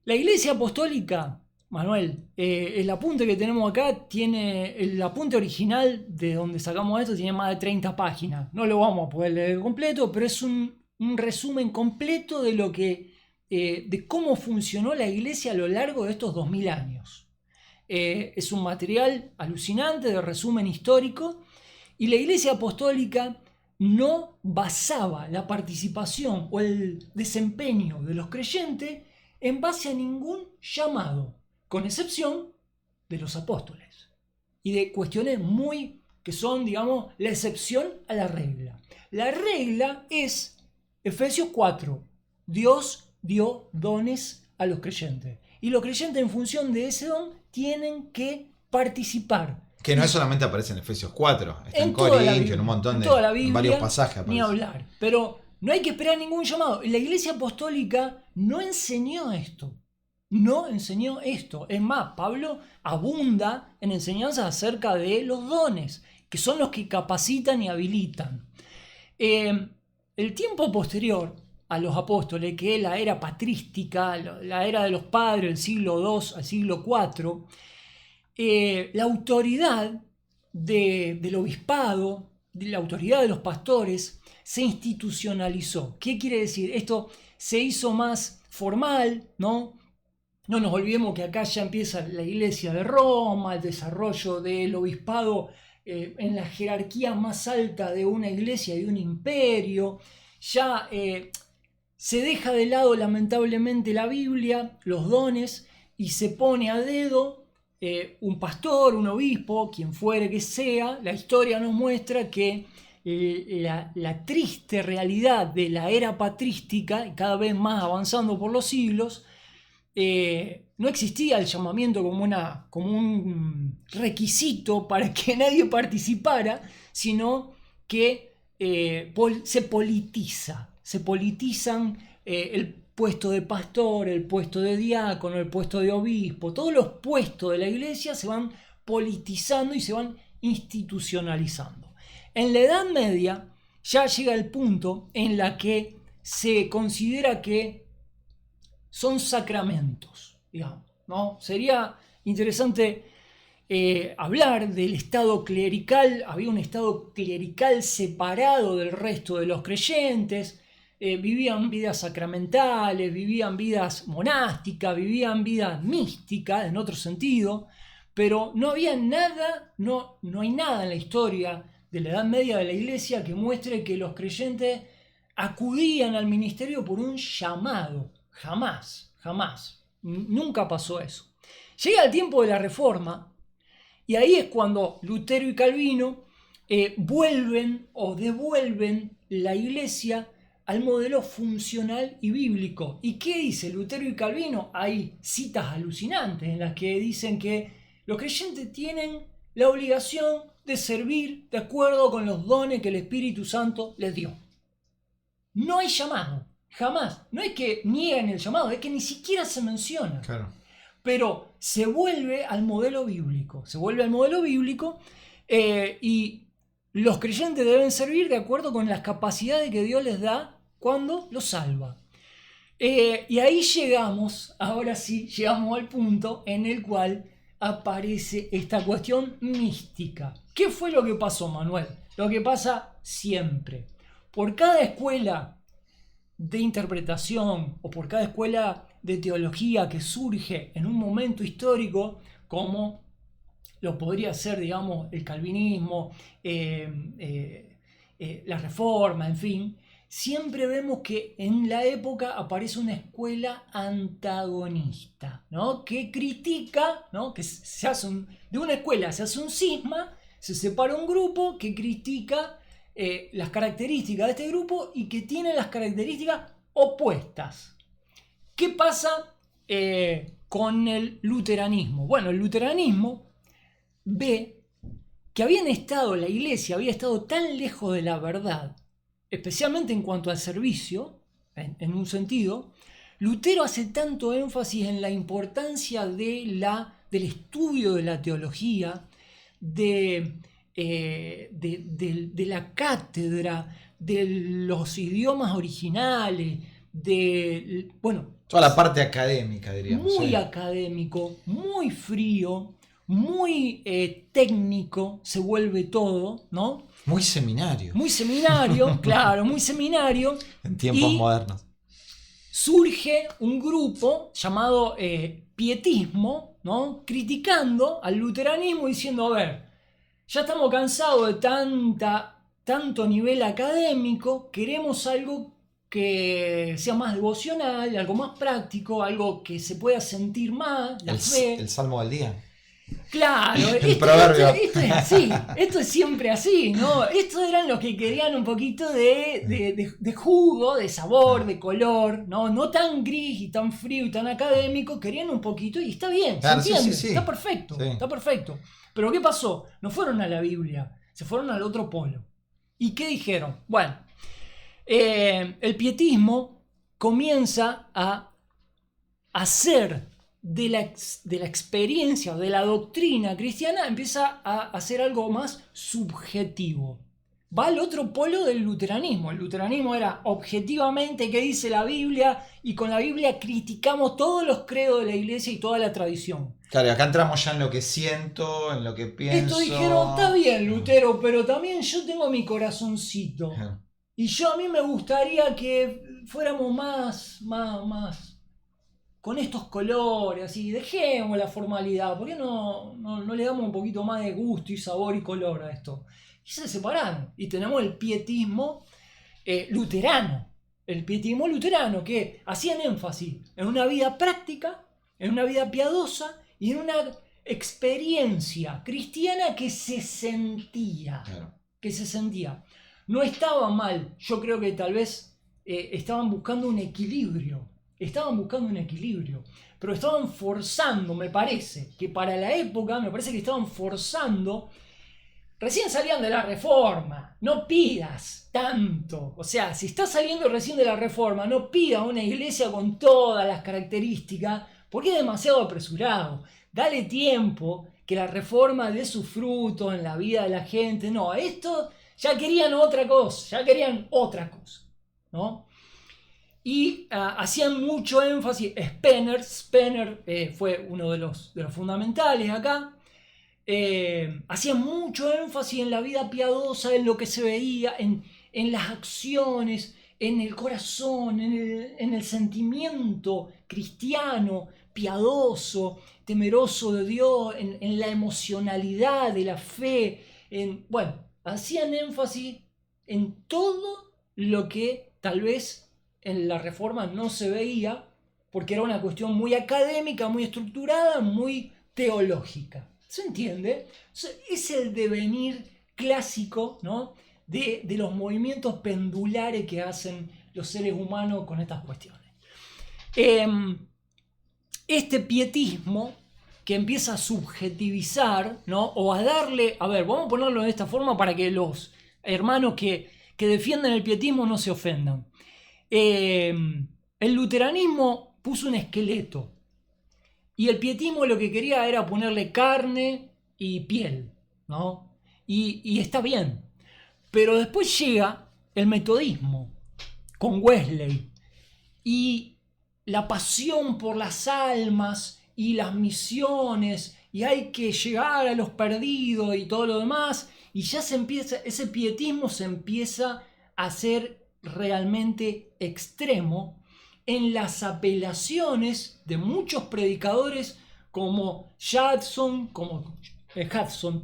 La Iglesia Apostólica Manuel, el apunte que tenemos acá tiene, el apunte original de donde sacamos esto tiene más de 30 páginas. No lo vamos a poder leer completo, pero es un resumen completo de lo que, de cómo funcionó la iglesia a lo largo de estos 2000 años. Es un material alucinante de resumen histórico, y la iglesia apostólica no basaba la participación o el desempeño de los creyentes en base a ningún llamado, con excepción de los apóstoles y de cuestiones que son, digamos, la excepción a la regla. La regla es Efesios 4. Dios dio dones a los creyentes, y los creyentes, en función de ese don, tienen que participar. Que no es solamente aparece en Efesios 4, está en Corintios, en un montón de Biblia, varios pasajes aparece. Ni hablar. Pero no hay que esperar ningún llamado. La iglesia apostólica no enseñó esto. No enseñó esto. Es más, Pablo abunda en enseñanzas acerca de los dones, que son los que capacitan y habilitan. El tiempo posterior a los apóstoles, que es la era patrística, la era de los padres, del siglo II al siglo IV, la autoridad del obispado, la autoridad de los pastores, se institucionalizó. ¿Qué quiere decir? Esto se hizo más formal, ¿no? No nos olvidemos que acá ya empieza la iglesia de Roma, el desarrollo del obispado en la jerarquía más alta de una iglesia y de un imperio. Ya se deja de lado, lamentablemente, la Biblia, los dones, y se pone a dedo un pastor, un obispo, quien fuere que sea. La historia nos muestra que la triste realidad de la era patrística, cada vez más avanzando por los siglos, no existía el llamamiento como un requisito para que nadie participara, sino que se politizan el puesto de pastor, el puesto de diácono, el puesto de obispo. Todos los puestos de la iglesia se van politizando y se van institucionalizando. En la Edad Media ya llega el punto en la que se considera que son sacramentos, digamos, ¿no? Sería interesante hablar del estado clerical. Había un estado clerical separado del resto de los creyentes. Vivían vidas sacramentales, vivían vidas monásticas, vivían vidas místicas en otro sentido, pero no había nada, no hay nada en la historia de la Edad Media de la iglesia que muestre que los creyentes acudían al ministerio por un llamado. Jamás. Nunca pasó eso. Llega el tiempo de la Reforma, y ahí es cuando Lutero y Calvino vuelven o devuelven la iglesia al modelo funcional y bíblico. ¿Y qué dice Lutero y Calvino? Hay citas alucinantes en las que dicen que los creyentes tienen la obligación de servir de acuerdo con los dones que el Espíritu Santo les dio. No hay llamado, jamás. No es que nieguen el llamado, es que ni siquiera se menciona. Claro. Pero se vuelve al modelo bíblico. Y los creyentes deben servir de acuerdo con las capacidades que Dios les da cuando los salva. Y ahí llegamos al punto en el cual aparece esta cuestión mística. ¿Qué fue lo que pasó, Manuel? Lo que pasa siempre. Por cada escuela de interpretación o por cada escuela de teología que surge en un momento histórico, como lo podría ser, digamos, el calvinismo, la Reforma, en fin, siempre vemos que en la época aparece una escuela antagonista, ¿no? Que critica, ¿no? Que de una escuela se hace un cisma, se separa un grupo que critica las características de este grupo y que tiene las características opuestas. ¿Qué pasa con el luteranismo? Bueno, el luteranismo ve que la iglesia había estado tan lejos de la verdad, especialmente en cuanto al servicio, en un sentido. Lutero hace tanto énfasis en la importancia del estudio de la teología, de la cátedra, de los idiomas originales, Toda la parte académica, diríamos. Muy sí. académico, muy frío, muy técnico, se vuelve todo, ¿no? Muy seminario. Muy seminario, claro, muy seminario. En tiempos modernos. Surge un grupo llamado pietismo, ¿no? Criticando al luteranismo, diciendo, a ver, ya estamos cansados de tanto nivel académico, queremos algo que sea más devocional, algo más práctico, algo que se pueda sentir más, la fe. El salmo del día. Claro, proverbio. esto es así, esto es siempre así, ¿no? Estos eran los que querían un poquito de jugo, de sabor, de color, ¿no? No tan gris y tan frío y tan académico, querían un poquito y está bien, claro, se entiende, sí. está perfecto, Sí. está perfecto. Pero ¿qué pasó? No fueron a la Biblia, se fueron al otro polo. ¿Y qué dijeron? Bueno, el pietismo comienza a hacer de la experiencia o de la doctrina cristiana, empieza a hacer algo más subjetivo. Va al otro polo del luteranismo. El luteranismo era objetivamente qué dice la Biblia, y con la Biblia criticamos todos los credos de la iglesia y toda la tradición. Claro, y acá entramos ya en lo que siento, en lo que pienso. Esto dijeron, está bien, Lutero, pero también yo tengo mi corazoncito. Y a mí me gustaría que fuéramos más con estos colores, así, dejemos la formalidad, ¿por qué no le damos un poquito más de gusto y sabor y color a esto? Y se separaron, y tenemos el pietismo luterano, que hacían énfasis en una vida práctica, en una vida piadosa y en una experiencia cristiana que se sentía, No estaba mal, yo creo que tal vez estaban buscando un equilibrio, pero estaban forzando, me parece, que para la época, estaban forzando, recién salían de la Reforma, no pidas tanto, o sea, si estás saliendo recién de la Reforma, no pidas una iglesia con todas las características, porque es demasiado apresurado, dale tiempo, que la Reforma dé sus frutos en la vida de la gente, no, esto ya querían otra cosa, ¿no? Y hacían mucho énfasis. Spener fue uno de los fundamentales acá. Hacían mucho énfasis en la vida piadosa, en lo que se veía, en las acciones, en el corazón, en el sentimiento cristiano, piadoso, temeroso de Dios, en la emocionalidad de la fe. Hacían énfasis en todo lo que tal vez en la Reforma no se veía, porque era una cuestión muy académica, muy estructurada, muy teológica. ¿Se entiende? Es el devenir clásico, ¿no? de los movimientos pendulares que hacen los seres humanos con estas cuestiones. Este pietismo que empieza a subjetivizar, ¿no? O a darle, vamos a ponerlo de esta forma para que los hermanos que defienden el pietismo no se ofendan. El luteranismo puso un esqueleto y el pietismo lo que quería era ponerle carne y piel, ¿no? Y está bien, pero después llega el metodismo con Wesley y la pasión por las almas y las misiones, y hay que llegar a los perdidos y todo lo demás, y ya ese pietismo se empieza a hacer realmente extremo en las apelaciones de muchos predicadores como Hudson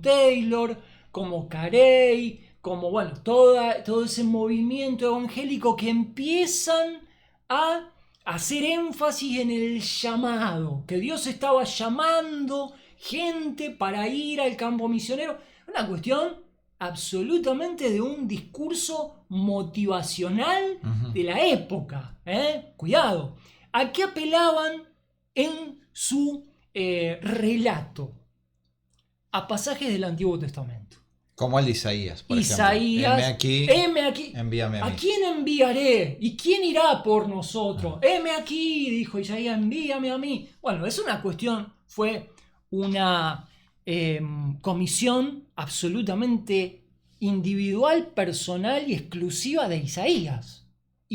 Taylor, como Carey, como todo ese movimiento evangélico que empiezan a hacer énfasis en el llamado, que Dios estaba llamando gente para ir al campo misionero. Una cuestión absolutamente de un discurso motivacional de la época. Cuidado. ¿A qué apelaban en su relato? A pasajes del Antiguo Testamento. Como el de Isaías, por ejemplo. Heme aquí, envíame a mí. ¿A quién enviaré? ¿Y quién irá por nosotros? Heme aquí, dijo Isaías, envíame a mí. Bueno, es una cuestión, fue una comisión absolutamente individual, personal y exclusiva de Isaías.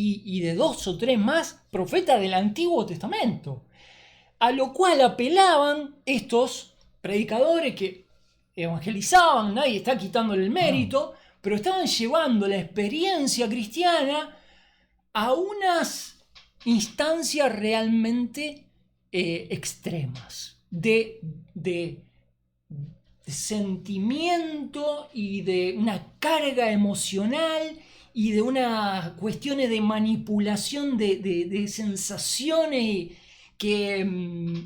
y de 2 o 3 más profetas del Antiguo Testamento. A lo cual apelaban estos predicadores que evangelizaban, nadie está quitándole el mérito, pero estaban llevando la experiencia cristiana a unas instancias realmente extremas de sentimiento y de una carga emocional y de unas cuestiones de manipulación de sensaciones que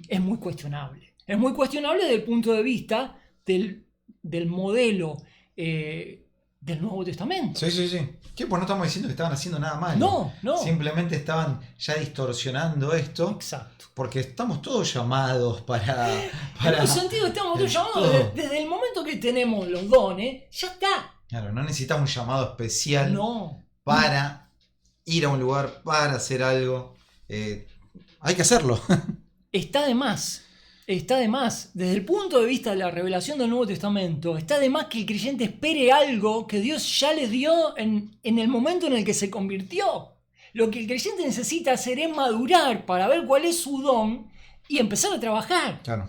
es muy cuestionable. Es muy cuestionable desde el punto de vista del modelo del Nuevo Testamento. Sí, sí, sí. ¿Qué? Pues no estamos diciendo que estaban haciendo nada malo. No. Simplemente estaban ya distorsionando esto. Exacto. Porque estamos todos llamados para en ese sentido estamos todos llamados desde el momento que tenemos los dones, ya está. Claro, no necesitas un llamado especial No. para ir a un lugar, para hacer algo. Hay que hacerlo. Está de más. Está de más. Desde el punto de vista de la revelación del Nuevo Testamento, está de más que el creyente espere algo que Dios ya le dio en el momento en el que se convirtió. Lo que el creyente necesita hacer es madurar para ver cuál es su don y empezar a trabajar. Claro.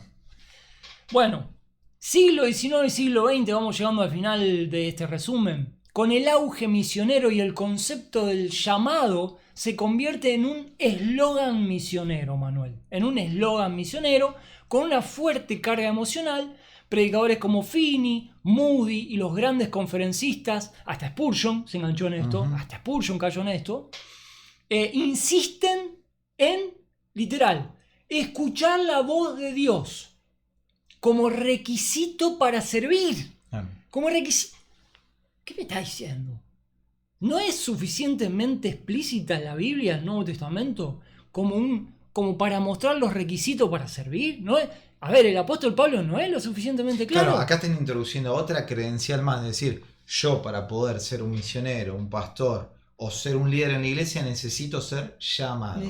Bueno, siglo XIX y siglo XX, vamos llegando al final de este resumen. Con el auge misionero y el concepto del llamado se convierte en un eslogan misionero, Manuel. En un eslogan misionero con una fuerte carga emocional. Predicadores como Finney, Moody y los grandes conferencistas, hasta Spurgeon se enganchó en esto, hasta Spurgeon cayó en esto, insisten en, literal, escuchar la voz de Dios como requisito para servir. Como requisito. ¿Qué me está diciendo? ¿No es suficientemente explícita la Biblia, el Nuevo Testamento, como para mostrar los requisitos para servir? ¿No es? A ver, el apóstol Pablo no es lo suficientemente claro. Claro, acá están introduciendo otra credencial más, es decir, yo para poder ser un misionero, un pastor o ser un líder en la iglesia necesito ser llamado.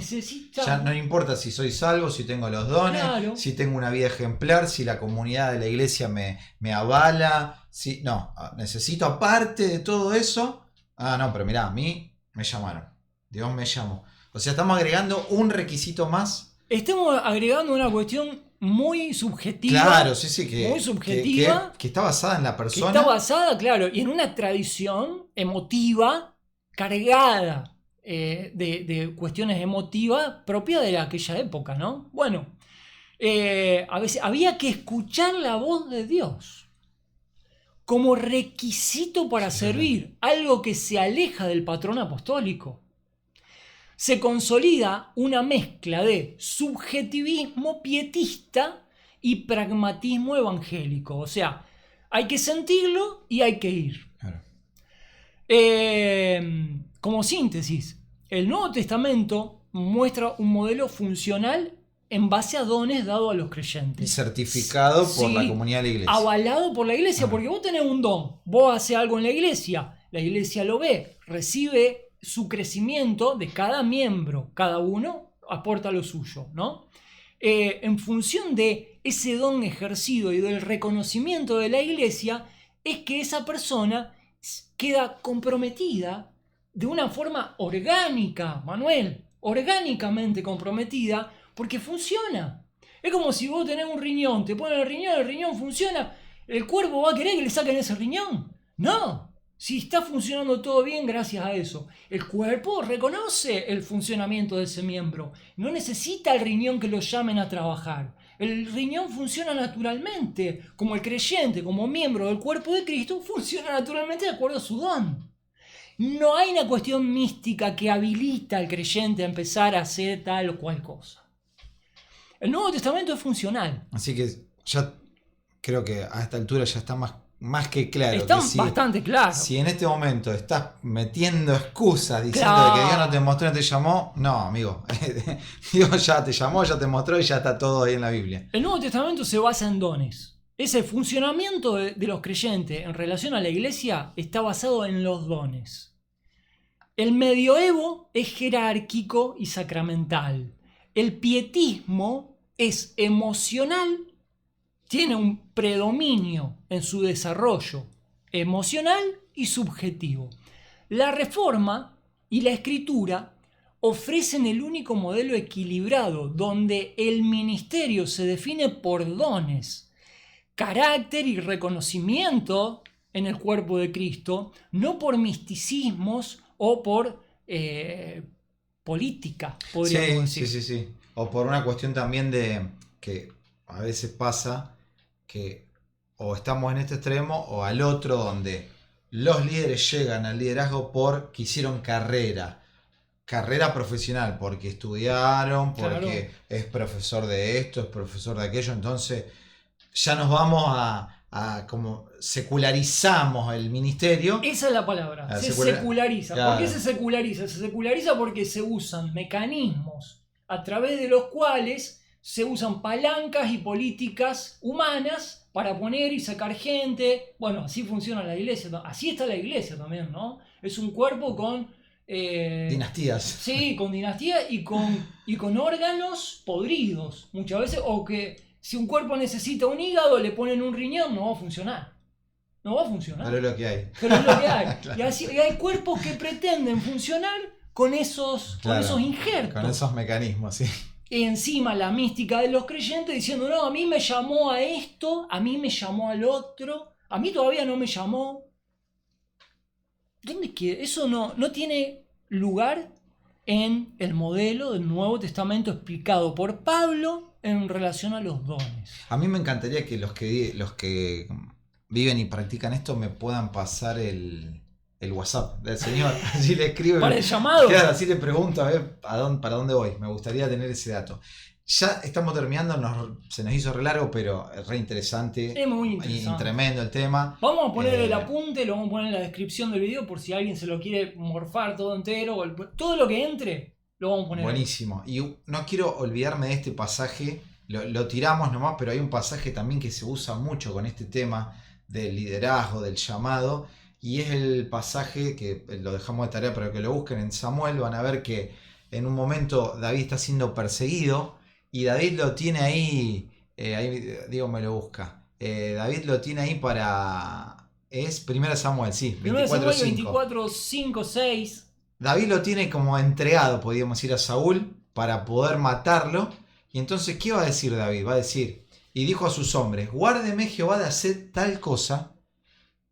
Ya no importa si soy salvo, si tengo los dones, claro, si tengo una vida ejemplar, si la comunidad de la iglesia me avala. No, necesito aparte de todo eso. No, pero mirá, a mí me llamaron. Dios me llamó. O sea, estamos agregando un requisito más. Estamos agregando una cuestión muy subjetiva. Claro, sí, muy subjetiva. Que está basada en la persona. Que está basada, claro, y en una tradición emotiva cargada de cuestiones emotivas propias de aquella época, ¿no? Bueno, a veces había que escuchar la voz de Dios como requisito para servir, algo que se aleja del patrón apostólico. Se consolida una mezcla de subjetivismo pietista y pragmatismo evangélico. O sea, hay que sentirlo y hay que ir. Claro. Como síntesis, el Nuevo Testamento muestra un modelo funcional en base a dones dados a los creyentes. Y certificado por la comunidad de la iglesia. Avalado por la iglesia, porque vos tenés un don, vos haces algo en la iglesia lo ve, recibe su crecimiento de cada miembro, cada uno aporta lo suyo, ¿no? En función de ese don ejercido y del reconocimiento de la iglesia, es que esa persona queda comprometida de una forma orgánica, Manuel, orgánicamente comprometida, porque funciona. Es como si vos tenés un riñón, te ponen el riñón funciona, ¿el cuerpo va a querer que le saquen ese riñón? No, si está funcionando todo bien gracias a eso. El cuerpo reconoce el funcionamiento de ese miembro, no necesita el riñón que lo llamen a trabajar. El riñón funciona naturalmente, como el creyente, como miembro del cuerpo de Cristo, funciona naturalmente de acuerdo a su don. No hay una cuestión mística que habilita al creyente a empezar a hacer tal o cual cosa. El Nuevo Testamento es funcional. Así que ya creo que a esta altura ya está más que claro. Está bastante claro. Si en este momento estás metiendo excusas diciendo que Dios no te mostró y no te llamó, no, amigo. Dios ya te llamó, ya te mostró y ya está todo ahí en la Biblia. El Nuevo Testamento se basa en dones. Ese funcionamiento de los creyentes en relación a la iglesia está basado en los dones. El medioevo es jerárquico y sacramental. El pietismo es emocional, tiene un predominio en su desarrollo emocional y subjetivo. La Reforma y la Escritura ofrecen el único modelo equilibrado donde el ministerio se define por dones, carácter y reconocimiento en el cuerpo de Cristo, no por misticismos o por política, podríamos decir. Sí. O por una cuestión también de que a veces pasa que o estamos en este extremo o al otro, donde los líderes llegan al liderazgo porque hicieron carrera profesional, porque estudiaron, porque es profesor de esto, es profesor de aquello, entonces ya nos vamos a como secularizamos el ministerio. Esa es la palabra, se seculariza. Claro. ¿Por qué se seculariza? Se seculariza porque se usan mecanismos a través de los cuales se usan palancas y políticas humanas para poner y sacar gente. Bueno, así funciona la iglesia, así está la iglesia también, ¿no? Es un cuerpo con... dinastías. Sí, con dinastías y con órganos podridos, muchas veces, o que si un cuerpo necesita un hígado, le ponen un riñón, no va a funcionar. No va a funcionar. Pero es lo que hay. Pero es lo que hay. Claro. Y hay cuerpos que pretenden funcionar con esos injertos. Con esos mecanismos, sí. Y encima la mística de los creyentes diciendo, no, a mí me llamó a esto, a mí me llamó al otro, a mí todavía no me llamó. ¿Dónde queda? Eso no tiene lugar en el modelo del Nuevo Testamento explicado por Pablo en relación a los dones. A mí me encantaría que los que viven y practican esto me puedan pasar el WhatsApp del Señor. Así le escribo. ¿Para el llamado? Claro, así le pregunto a ver para dónde voy. Me gustaría tener ese dato. Ya estamos terminando, se nos hizo re largo, pero es re interesante. Es muy interesante. Y tremendo el tema. Vamos a poner el apunte, lo vamos a poner en la descripción del video por si alguien se lo quiere morfar todo entero. Todo lo que entre, lo vamos a poner. Buenísimo. Y no quiero olvidarme de este pasaje. Lo tiramos nomás, pero hay un pasaje también que se usa mucho con este tema del liderazgo, del llamado. Y es el pasaje que lo dejamos de tarea para que lo busquen en Samuel. Van a ver que en un momento David está siendo perseguido. Y David lo tiene ahí Diego me lo busca. David lo tiene ahí para... Es 1 Samuel, sí, 24, 5, 6. David lo tiene como entregado, podríamos decir, a Saúl para poder matarlo. Y entonces, ¿qué va a decir David? Va a decir, y dijo a sus hombres, guárdeme Jehová de hacer tal cosa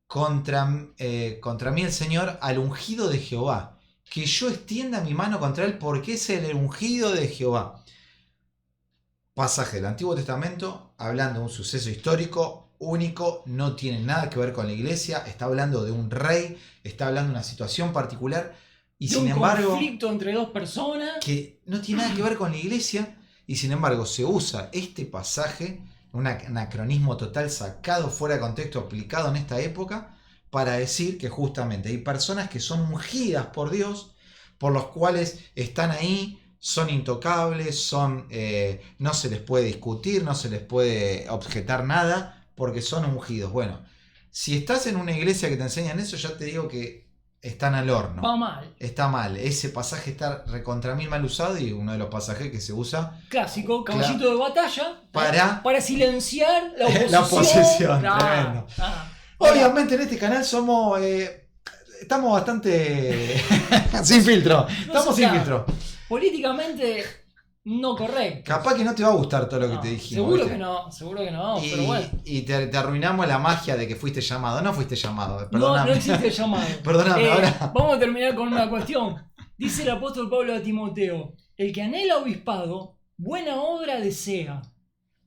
contra mí el Señor al ungido de Jehová, que yo extienda mi mano contra él, porque es el ungido de Jehová. Pasaje del Antiguo Testamento, hablando de un suceso histórico único, no tiene nada que ver con la iglesia, está hablando de un rey, está hablando de una situación particular, y de sin un embargo, conflicto entre dos personas que no tiene nada que ver con la iglesia, y sin embargo se usa este pasaje, un anacronismo total sacado fuera de contexto, aplicado en esta época, para decir que justamente hay personas que son ungidas por Dios, por los cuales están ahí, son intocables, no se les puede discutir, no se les puede objetar nada, porque son ungidos. Bueno, si estás en una iglesia que te enseñan eso, ya te digo que están al horno. va mal. Está mal. Ese pasaje está recontra mil mal usado, y uno de los pasajes que se usa... Clásico, caballito de batalla. Para silenciar la oposición. la oposición, tremendo. Obviamente en este canal somos... estamos bastante... sin filtro. Estamos sin filtro. Políticamente no correcto. Capaz que no te va a gustar todo lo que te dijimos. Seguro ¿viste? que no, pero bueno. Y te arruinamos la magia de que fuiste llamado. No fuiste llamado, No perdóname. existe el llamado. Perdóname, ahora. Vamos a terminar con una cuestión. Dice el apóstol Pablo a Timoteo, el que anhela obispado, buena obra desea,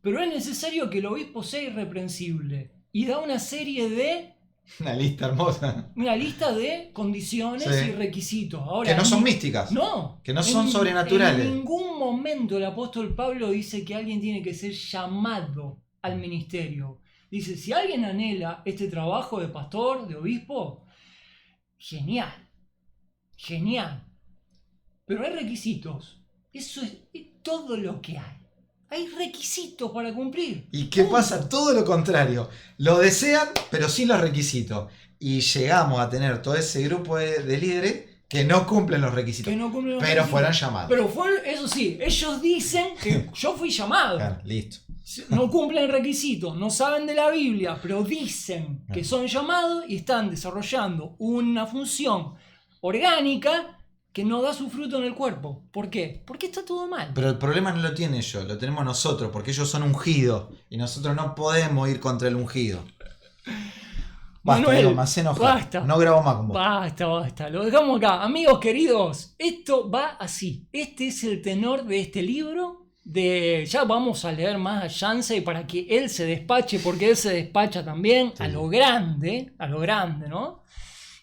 pero es necesario que el obispo sea irreprensible. Y da una serie de... Una lista hermosa. Una lista de condiciones y requisitos. Ahora, que no son místicas. No. Que no son sobrenaturales. En ningún momento el apóstol Pablo dice que alguien tiene que ser llamado al ministerio. Dice, si alguien anhela este trabajo de pastor, de obispo, genial. Genial. Pero hay requisitos. Eso es todo lo que hay. Hay requisitos para cumplir. ¿Y qué pasa? Todo lo contrario. Lo desean, pero sin los requisitos. Y llegamos a tener todo ese grupo de líderes que no cumplen los requisitos. Pero fueron llamados. Pero eso sí, ellos dicen que yo fui llamado. Claro, listo. No cumplen requisitos, no saben de la Biblia, pero dicen que son llamados y están desarrollando una función orgánica que no da su fruto en el cuerpo. ¿Por qué? Porque está todo mal. Pero el problema no lo tiene ellos, lo tenemos nosotros, porque ellos son ungidos y nosotros no podemos ir contra el ungido. Basta, Manuel, Diego, me hace enojar. basta. No grabo más con vos. Basta. Lo dejamos acá. Amigos queridos, esto va así. Este es el tenor de este libro. Ya vamos a leer más a Yancey para que él se despache, porque él se despacha también Sí. a lo grande, ¿no?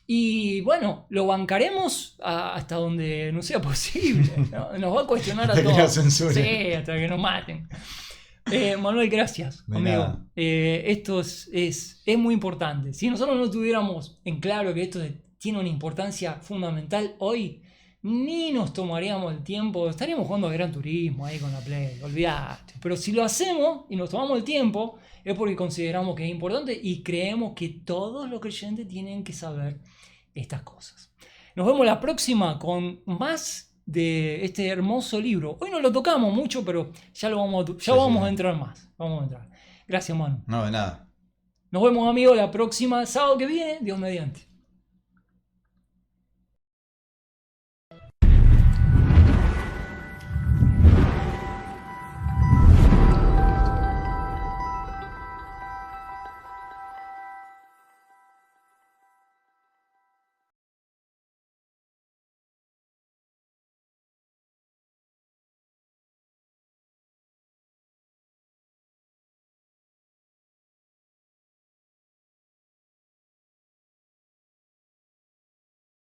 Y bueno, lo bancaremos hasta donde no sea posible, ¿no? Nos va a cuestionar a Hasta que todos. nos censuren. Sí, hasta que nos maten. Manuel, gracias, De amigo. nada. Esto es muy importante. Si nosotros no tuviéramos en claro que esto tiene una importancia fundamental hoy, ni nos tomaríamos el tiempo, estaríamos jugando a Gran Turismo ahí con la Play, olvidate. Pero si lo hacemos y nos tomamos el tiempo, es porque consideramos que es importante y creemos que todos los creyentes tienen que saber estas cosas. Nos vemos la próxima con más de este hermoso libro. Hoy no lo tocamos mucho, pero ya vamos a entrar más. Vamos a entrar. Gracias, Manu. No, de nada. Nos vemos, amigos, la próxima sábado que viene, Dios mediante.